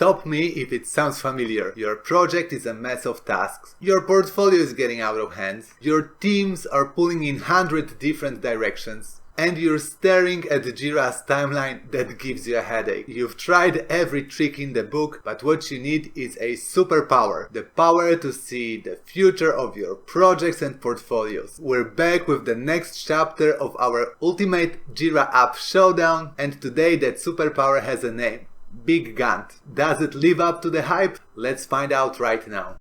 stop me if it sounds familiar. Your project is a mess of tasks. Your portfolio is getting out of hand. Your teams are pulling in 100 different directions. And you're staring at Jira's timeline that gives you a headache. You've tried every trick in the book, but what you need is a superpower. The power to see the future of your projects and portfolios. We're back with the next chapter of our ultimate Jira app showdown, and today that superpower has a name. Big Gantt. Does it live up to the hype? Let's find out right now.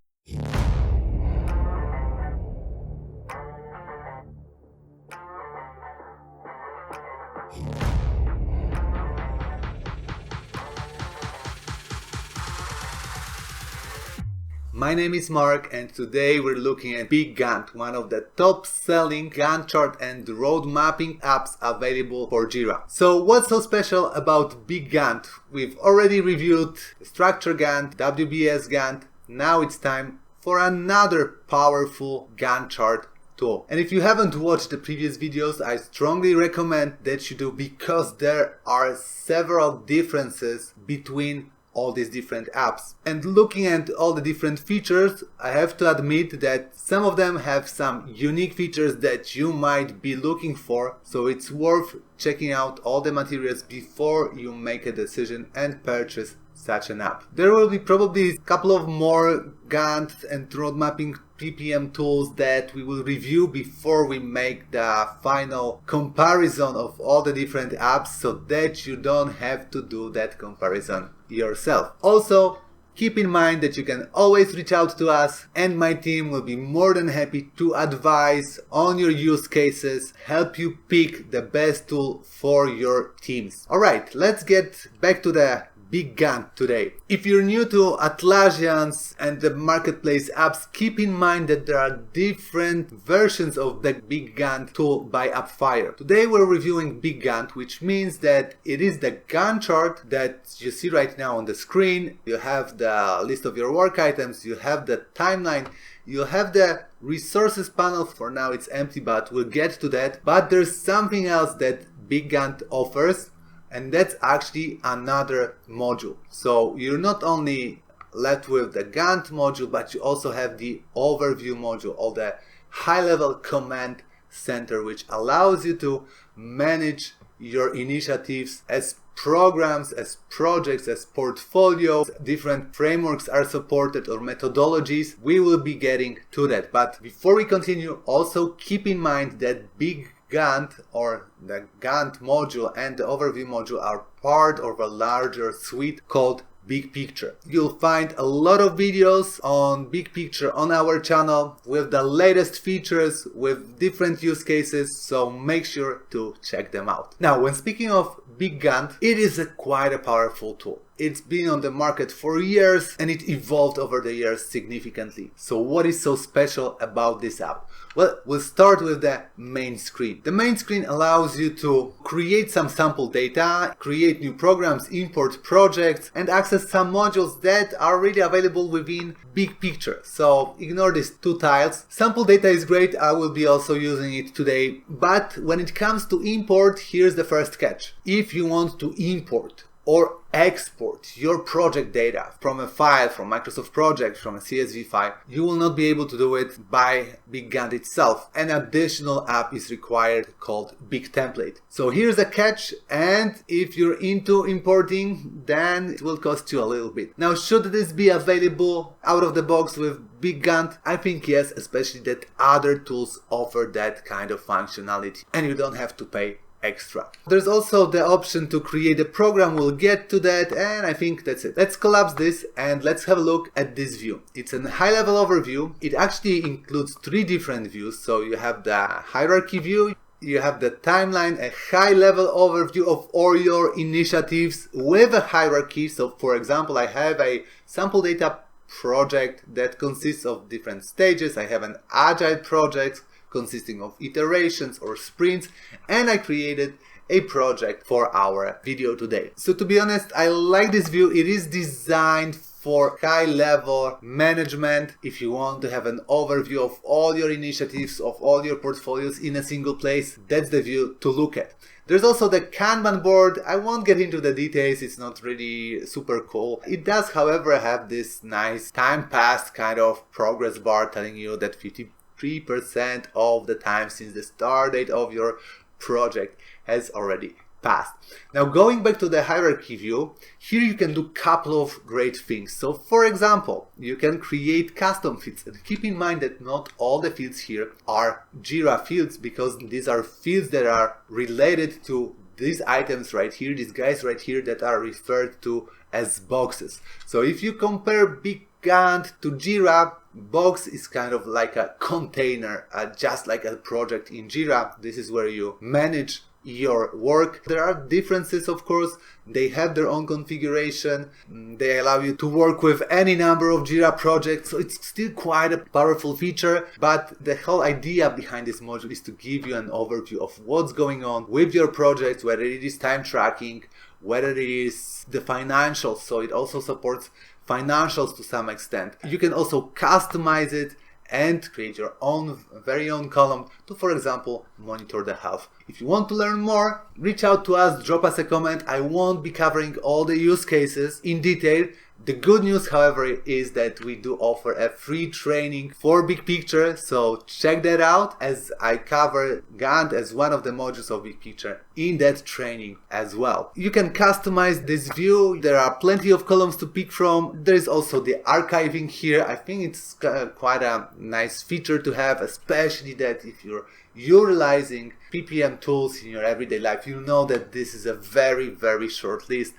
My name is Mark, and today we're looking at BigGantt, one of the top-selling Gantt chart and road mapping apps available for Jira. So what's so special about BigGantt? We've already reviewed Structure Gantt, WBS Gantt. Now it's time for another powerful Gantt chart tool. And if you haven't watched the previous videos, I strongly recommend that you do, because there are several differences between all these different apps. And looking at all the different features, I have to admit that some of them have some unique features that you might be looking for, so it's worth checking out all the materials before you make a decision and purchase such an app. There will be probably a couple of more Gantt and road mapping PPM tools that we will review before we make the final comparison of all the different apps, so that you don't have to do that comparison yourself. Also, keep in mind that you can always reach out to us, and my team will be more than happy to advise on your use cases, help you pick the best tool for your teams. Alright, let's get back to the BigGantt today. If you're new to Atlassian's and the marketplace apps, keep in mind that there are different versions of the BigGantt tool by Appfire. Today we're reviewing BigGantt, which means that it is the Gantt chart that you see right now on the screen. You have the list of your work items, you have the timeline, you have the resources panel. For now it's empty, but we'll get to that. But there's something else that BigGantt offers, and that's actually another module. So you're not only left with the Gantt module, but you also have the overview module, or the high-level command center, which allows you to manage your initiatives as programs, as projects, as portfolios. Different frameworks are supported, or methodologies. We will be getting to that. But before we continue, also keep in mind that BigGantt, or the Gantt module and the overview module, are part of a larger suite called BigPicture. You'll find a lot of videos on BigPicture on our channel with the latest features, with different use cases, so make sure to check them out. Now, when speaking of BigGantt, it is quite a powerful tool. It's been on the market for years, and it evolved over the years significantly. So what is so special about this app? Well, we'll start with the main screen. The main screen allows you to create some sample data, create new programs, import projects, and access some modules that are already available within BigPicture. So ignore these two tiles. Sample data is great, I will be also using it today. But when it comes to import, here's the first catch. If you want to import or export your project data from a file, from Microsoft Project, from a CSV file, you will not be able to do it by BigGantt itself. An additional app is required called BigTemplate. So here's a catch, and if you're into importing, then it will cost you a little bit. Now, should this be available out of the box with BigGantt? I think yes, especially that other tools offer that kind of functionality, and you don't have to pay extra. There's also the option to create a program. We'll get to that, and I think that's it. Let's collapse this and let's have a look at this view. It's a high-level overview. It actually includes three different views. So you have the hierarchy view, you have the timeline, a high-level overview of all your initiatives with a hierarchy. So for example, I have a sample data project that consists of different stages. I have an agile project consisting of iterations or sprints, and I created a project for our video today. So to be honest, I like this view. It is designed for high-level management. If you want to have an overview of all your initiatives, of all your portfolios in a single place, that's the view to look at. There's also the Kanban board. I won't get into the details, it's not really super cool. It does, however, have this nice time passed kind of progress bar telling you that 53% of the time since the start date of your project has already passed. Now, going back to the hierarchy view, here you can do a couple of great things. So for example, you can create custom fields, and keep in mind that not all the fields here are Jira fields, because these are fields that are related to these items right here, these guys right here that are referred to as boxes. So if you compare BigGantt to Jira, box is kind of like a container, just like a project in Jira. This is where you manage your work. There are differences, of course. They have their own configuration. They allow you to work with any number of Jira projects, so it's still quite a powerful feature. But the whole idea behind this module is to give you an overview of what's going on with your project, whether it is time tracking, whether it is the financials. So it also supports financials to some extent. You can also customize it and create your own very own column to, for example, monitor the health. If you want to learn more, reach out to us, drop us a comment. I won't be covering all the use cases in detail. The good news, however, is that we do offer a free training for BigPicture, so check that out, as I cover Gantt as one of the modules of BigPicture in that training as well. You can customize this view. There are plenty of columns to pick from. There is also the archiving here. I think it's quite a nice feature to have, especially that if you're utilizing PPM tools in your everyday life, you know that this is a very, very short list.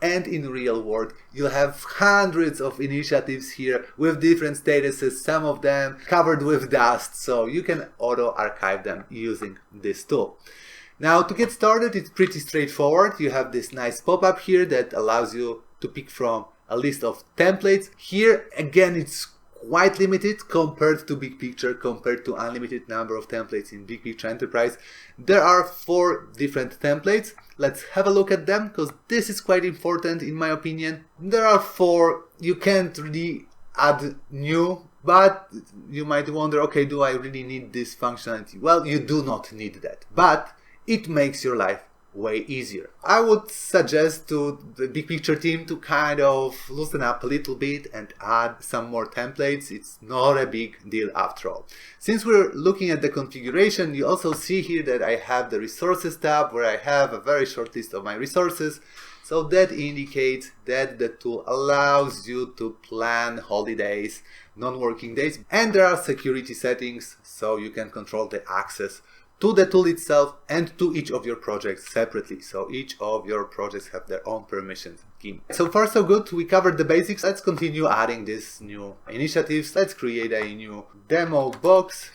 And in real world, you'll have hundreds of initiatives here with different statuses, some of them covered with dust, so you can auto archive them using this tool. Now, to get started, it's pretty straightforward. You have this nice pop-up here that allows you to pick from a list of templates. Here, again, it's quite limited compared to BigPicture, compared to unlimited number of templates in BigPicture Enterprise. There are 4 different templates. Let's have a look at them, because this is quite important in my opinion. There are 4. You can't really add new, but you might wonder, okay, do I really need this functionality? Well, you do not need that, but it makes your life way easier. I would suggest to the BigPicture team to kind of loosen up a little bit and add some more templates. It's not a big deal after all. Since we're looking at the configuration, you also see here that I have the resources tab where I have a very short list of my resources. So that indicates that the tool allows you to plan holidays, non-working days, and there are security settings so you can control the access to the tool itself and to each of your projects separately. So each of your projects have their own permission scheme. So far so good, we covered the basics. Let's continue adding these new initiatives. Let's create a new demo box.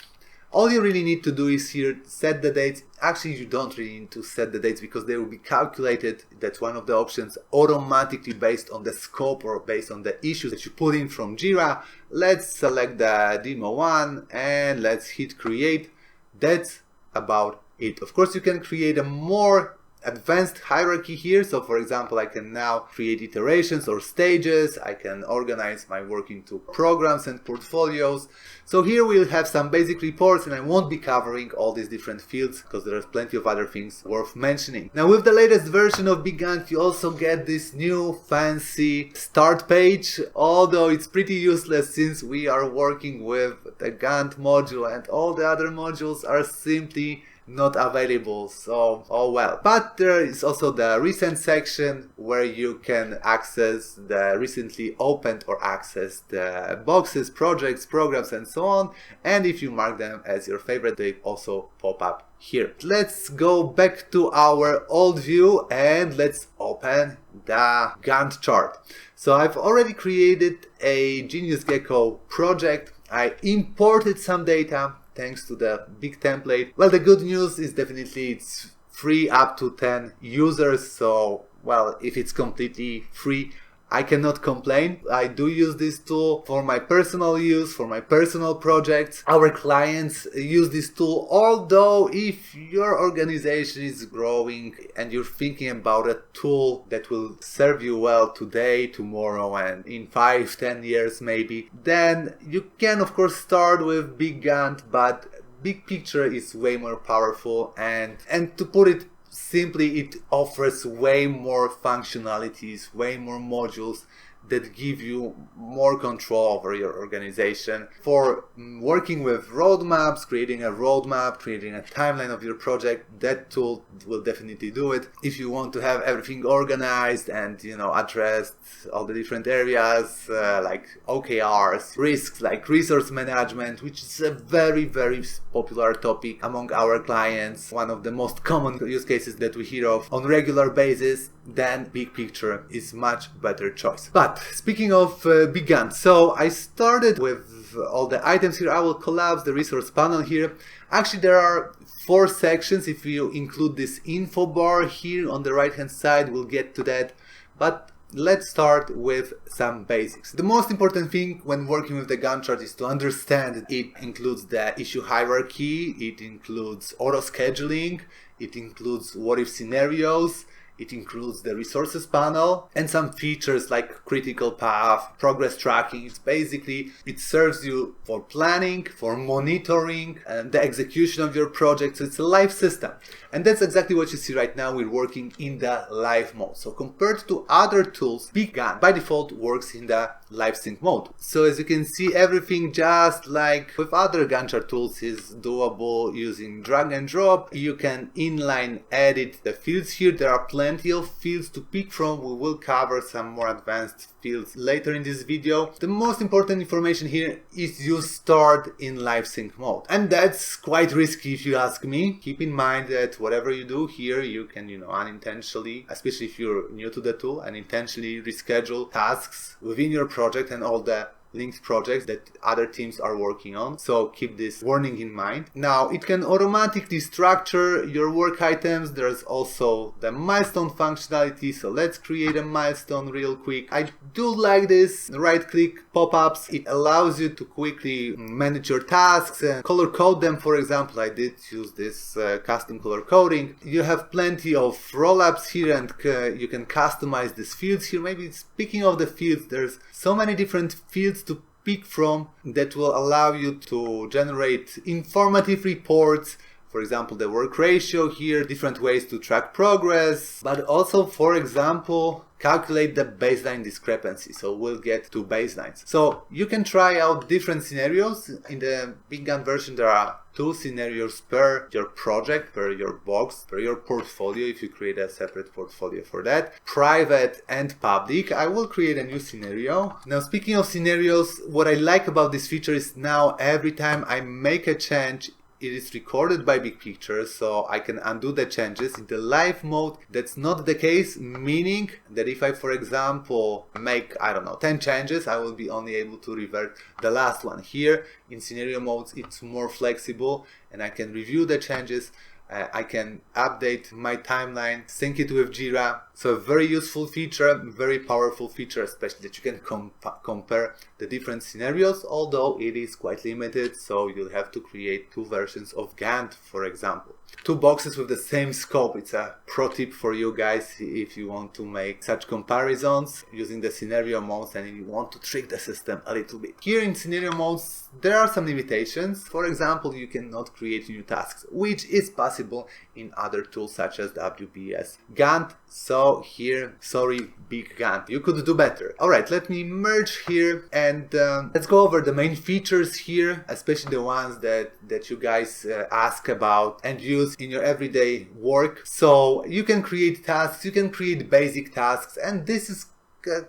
All you really need to do is here set the dates. Actually, you don't really need to set the dates because they will be calculated. That's one of the options, automatically based on the scope or based on the issues that you put in from Jira. Let's select the demo one and let's hit create. That's about it. Of course, you can create a more advanced hierarchy here. So for example, I can now create iterations or stages. I can organize my work into programs and portfolios. So here we'll have some basic reports, and I won't be covering all these different fields because there's plenty of other things worth mentioning. Now, with the latest version of BigGantt, you also get this new fancy start page, although it's pretty useless since we are working with the Gantt module and all the other modules are simply not available, so oh well. But there is also the recent section where you can access the recently opened or access the boxes, projects, programs and so on, and if you mark them as your favorite, they also pop up here. Let's go back to our old view and let's open the Gantt chart. So I've already created a Genius Gecko project. I imported some data thanks to the big template. Well, the good news is definitely it's free up to 10 users. So, well, if it's completely free, I cannot complain. I do use this tool for my personal use, for my personal projects. Our clients use this tool, although if your organization is growing and you're thinking about a tool that will serve you well today, tomorrow, and in 5-10 years maybe, then you can of course start with BigGantt, but BigPicture is way more powerful, and to put it simply it offers way more functionalities, way more modules that give you more control over your organization. For working with roadmaps, creating a roadmap, creating a timeline of your project, that tool will definitely do it. If you want to have everything organized and address all the different areas like OKRs, risks like resource management, which is a very, very popular topic among our clients, one of the most common use cases that we hear of on regular basis, then BigPicture is much better choice. But speaking of BigGantt, so I started with all the items here. I will collapse the resource panel here. Actually, there are 4 sections. If you include this info bar here on the right hand side, we'll get to that. But let's start with some basics. The most important thing when working with the Gantt chart is to understand it includes the issue hierarchy, it includes auto scheduling, it includes what if scenarios, it includes the resources panel and some features like critical path, progress tracking. It's basically, it serves you for planning, for monitoring and the execution of your project. So it's a live system. And that's exactly what you see right now. We're working in the live mode. So compared to other tools, BigGantt by default works in the live sync mode. So as you can see, everything just like with other Gantt chart tools is doable using drag and drop. You can inline edit the fields here. There are plenty of fields to pick from. We will cover some more advanced fields later in this video. The most important information here is you start in live sync mode. And that's quite risky if you ask me. Keep in mind that whatever you do here, you can, unintentionally, especially if you're new to the tool, unintentionally reschedule tasks within your project and all the linked projects that other teams are working on. So keep this warning in mind. Now it can automatically structure your work items. There's also the milestone functionality. So let's create a milestone real quick. I do like this right click pop-ups. It allows you to quickly manage your tasks and color code them. For example, I did use this custom color coding. You have plenty of roll-ups here and you can customize these fields here. Maybe speaking of the fields, there's so many different fields to pick from that will allow you to generate informative reports. For example, the work ratio here, different ways to track progress, but also, for example, calculate the baseline discrepancy. So we'll get to baselines. So you can try out different scenarios. In the BigGantt version, there are 2 scenarios per your project, per your box, per your portfolio, if you create a separate portfolio for that. Private and public. I will create a new scenario. Now, speaking of scenarios, what I like about this feature is now every time I make a change, it is recorded by BigPicture, so I can undo the changes. In the live mode, that's not the case, meaning that if I, for example, make, 10 changes, I will be only able to revert the last one. Here, in scenario modes, it's more flexible and I can review the changes. I can update my timeline, sync it with Jira. So a very useful feature, very powerful feature, especially that you can compare the different scenarios, although it is quite limited. So you'll have to create 2 versions of Gantt, for example. 2 boxes with the same scope. It's a pro tip for you guys if you want to make such comparisons using the scenario modes and you want to trick the system a little bit. Here in scenario modes, there are some limitations. For example, you cannot create new tasks, which is possible in other tools such as WBS Gantt. So here, sorry, BigGantt, you could do better. Alright, let me merge here and let's go over the main features here, especially the ones that you guys ask about and use in your everyday work. So you can create tasks, you can create basic tasks, and this is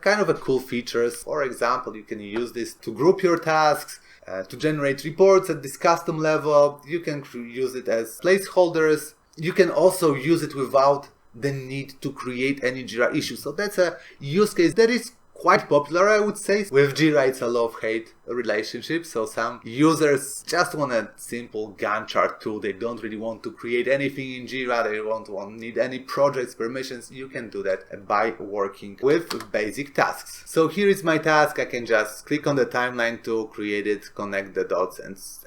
kind of a cool feature. For example, you can use this to group your tasks, to generate reports at this custom level. You can use it as placeholders. You can also use it without the need to create any Jira issues. So that's a use case that is quite popular, I would say. With Jira, it's a love-hate relationship. So some users just want a simple Gantt chart tool. They don't really want to create anything in Jira. They won't need any projects, permissions. You can do that by working with basic tasks. So here is my task. I can just click on the timeline to create it, connect the dots,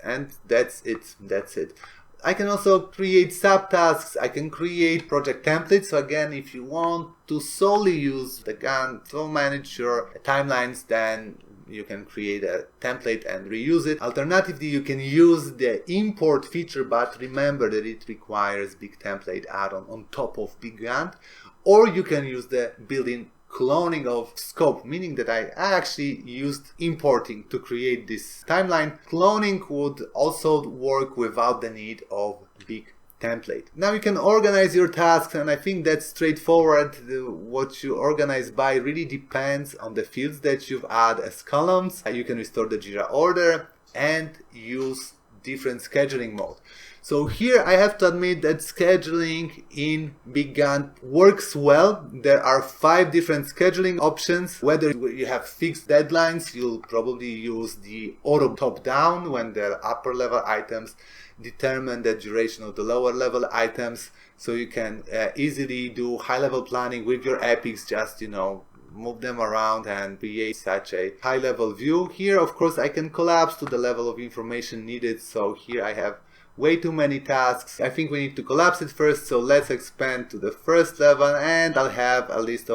and that's it. That's it. I can also create subtasks, I can create project templates. So again, if you want to solely use the Gantt to manage your timelines, then you can create a template and reuse it. Alternatively, you can use the import feature, but remember that it requires big template add-on on top of BigGantt. Or you can use the built-in cloning of scope, meaning that I actually used importing to create this timeline. Cloning would also work without the need of big template. Now you can organize your tasks, and I think that's straightforward. What you organize by really depends on the fields that you've added as columns. You can restore the Jira order and use different scheduling mode. So here I have to admit that scheduling in BigGantt works well. There are 5 different scheduling options. Whether you have fixed deadlines, you'll probably use the auto top down when the upper level items determine the duration of the lower level items. So you can easily do high level planning with your epics, just move them around and create such a high level view. Here of course I can collapse to the level of information needed. So here I have way too many tasks. I think we need to collapse it first, so let's expand to the first level, and I'll have a list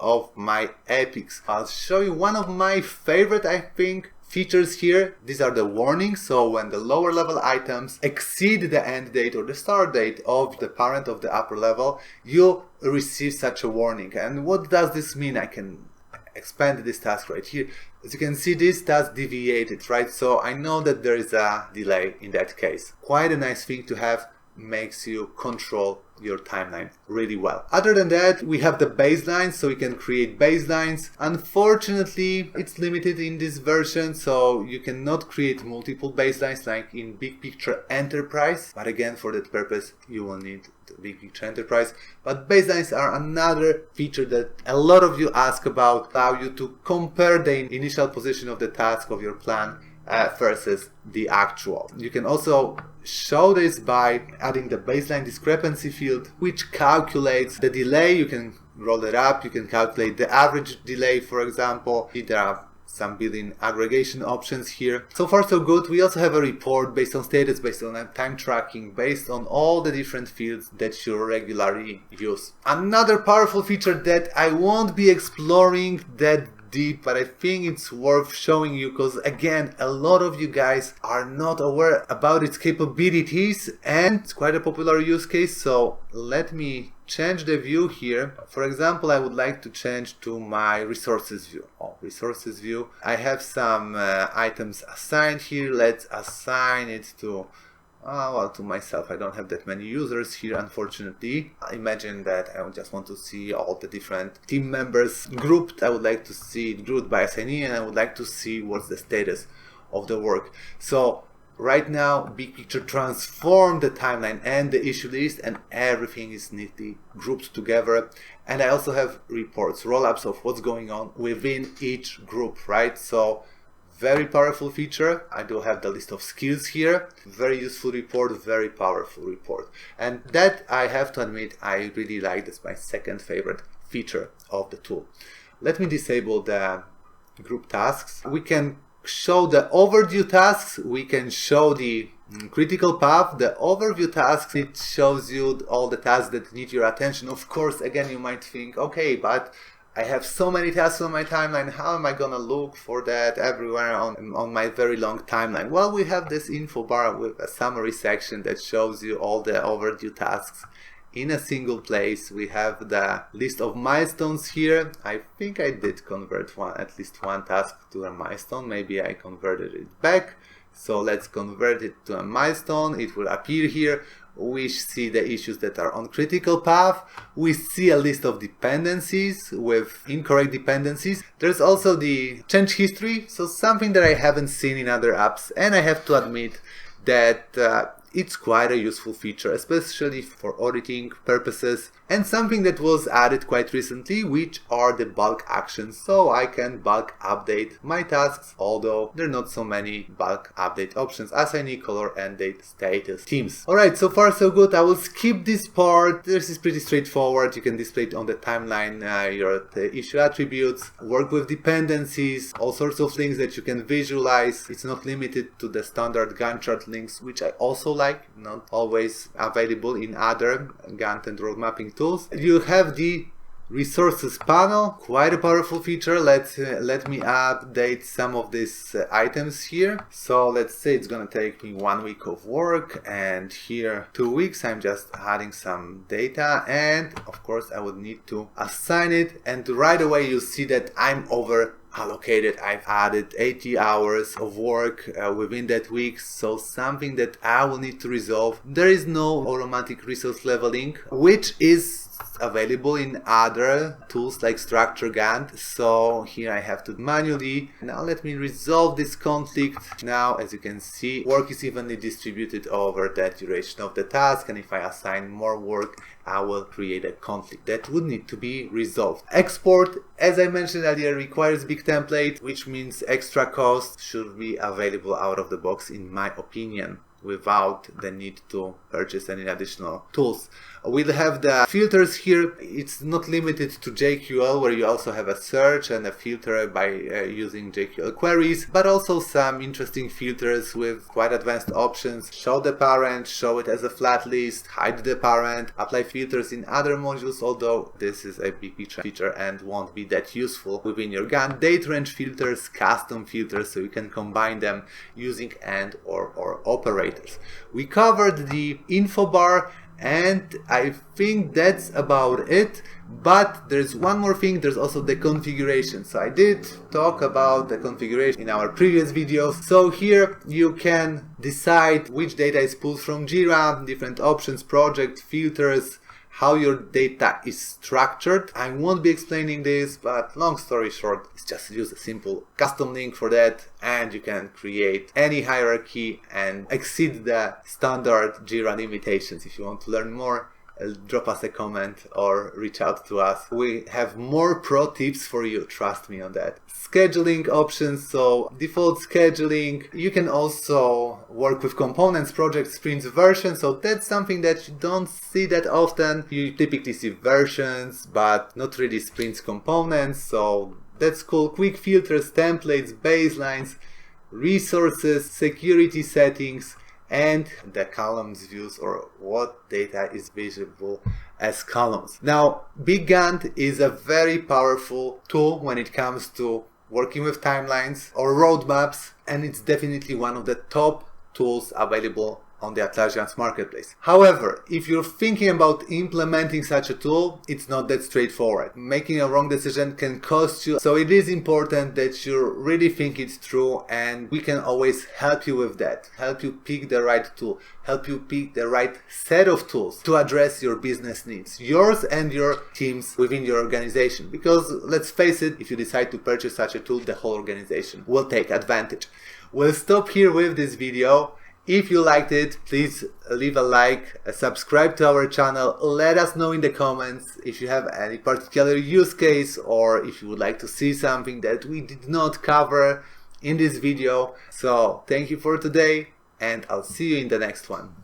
of my epics. I'll show you one of my favorite, I think, features here. These are the warnings. So when the lower level items exceed the end date or the start date of the parent of the upper level, you'll receive such a warning. And what does this mean? I can expand this task right here. As you can see, this task deviated, right? So I know that there is a delay in that case. Quite a nice thing to have, makes you control your timeline really well. Other than that, we have the baselines, so we can create baselines. Unfortunately, it's limited in this version, so you cannot create multiple baselines like in BigPicture Enterprise. But again, for that purpose, you will need the BigPicture Enterprise. But baselines are another feature that a lot of you ask about, allow you to compare the initial position of the task of your plan versus the actual. You can also show this by adding the baseline discrepancy field, which calculates the delay. You can roll it up, you can calculate the average delay, for example. There are some built-in aggregation options here. So far so good. We also have a report based on status, based on time tracking, based on all the different fields that you regularly use. Another powerful feature that I won't be exploring that deep, but I think it's worth showing you, because again, a lot of you guys are not aware about its capabilities, and it's quite a popular use case. So let me change the view here. For example, I would like to change to my resources view. Resources view. I have some items assigned here. Let's assign it to to myself. I don't have that many users here, unfortunately. Imagine that I just want to see all the different team members grouped. I would like to see it grouped by assignee, and I would like to see what's the status of the work. So right now, BigPicture transformed the timeline and the issue list, and everything is neatly grouped together. And I also have reports, roll-ups of what's going on within each group, right? So very powerful feature. I do have the list of skills here. Very useful report, very powerful report. And that, I have to admit, I really like. That's my second favorite feature of the tool. Let me disable the group tasks. We can show the overdue tasks. We can show the critical path. The overview tasks, it shows you all the tasks that need your attention. Of course, again, you might think, okay, but I have so many tasks on my timeline, how am I gonna look for that everywhere on my very long timeline? Well, we have this info bar with a summary section that shows you all the overdue tasks in a single place. We have the list of milestones here. I think I did convert at least one task to a milestone. Maybe I converted it back. So let's convert it to a milestone. It will appear here. We see the issues that are on critical path. We see a list of dependencies with incorrect dependencies. There's also the change history, so something that I haven't seen in other apps, and I have to admit that it's quite a useful feature, especially for auditing purposes, and something that was added quite recently, which are the bulk actions. So I can bulk update my tasks, although there are not so many bulk update options: assignee, color, end date, status, teams. Alright, so far so good. I will skip this part. This is pretty straightforward. You can display it on the timeline, the issue attributes, work with dependencies, all sorts of things that you can visualize. It's not limited to the standard Gantt chart links, which I also like, not always available in other Gantt and road mapping tools. You have the Resources panel, quite a powerful feature. Let me update some of these items here. So let's say it's gonna take me 1 week of work, and here 2 weeks. I'm just adding some data, and of course I would need to assign it, and right away you see that I'm over allocated. I've added 80 hours of work within that week, so something that I will need to resolve. There is no automatic resource leveling, which is available in other tools like Structure Gantt. So here I have to manually. Now let me resolve this conflict. Now, as you can see, work is evenly distributed over the duration of the task, and if I assign more work, I will create a conflict that would need to be resolved. Export, as I mentioned earlier, requires big template, which means extra cost should be available out of the box, in my opinion, without the need to purchase any additional tools. We'll have the filters here. It's not limited to JQL, where you also have a search and a filter by using JQL queries, but also some interesting filters with quite advanced options. Show the parent, show it as a flat list, hide the parent, apply filters in other modules, although this is a BigPicture feature and won't be that useful within your Gantt. Date range filters, custom filters, so you can combine them using and or operators. We covered the info bar, and I think that's about it. But there's one more thing, there's also the configuration. So I did talk about the configuration in our previous videos. So here you can decide which data is pulled from Jira, different options, project, filters, how your data is structured. I won't be explaining this, but long story short, it's just use a simple custom link for that, and you can create any hierarchy and exceed the standard Jira limitations. If you want to learn more, drop us a comment or reach out to us. We have more pro tips for you, trust me on that. Scheduling options, so default scheduling. You can also work with components, project, sprints, versions, so that's something that you don't see that often. You typically see versions, but not really sprints, components, so that's cool. Quick filters, templates, baselines, resources, security settings, and the columns views, or what data is visible as columns. Now, BigGantt is a very powerful tool when it comes to working with timelines or roadmaps, and it's definitely one of the top tools available on the Atlassian's marketplace. However, if you're thinking about implementing such a tool, it's not that straightforward. Making a wrong decision can cost you, so it is important that you really think it through, and we can always help you with that, help you pick the right tool, help you pick the right set of tools to address your business needs, yours and your teams within your organization. Because let's face it, if you decide to purchase such a tool, the whole organization will take advantage. We'll stop here with this video. If you liked it, please leave a like, subscribe to our channel, let us know in the comments if you have any particular use case, or if you would like to see something that we did not cover in this video. So thank you for today, and I'll see you in the next one.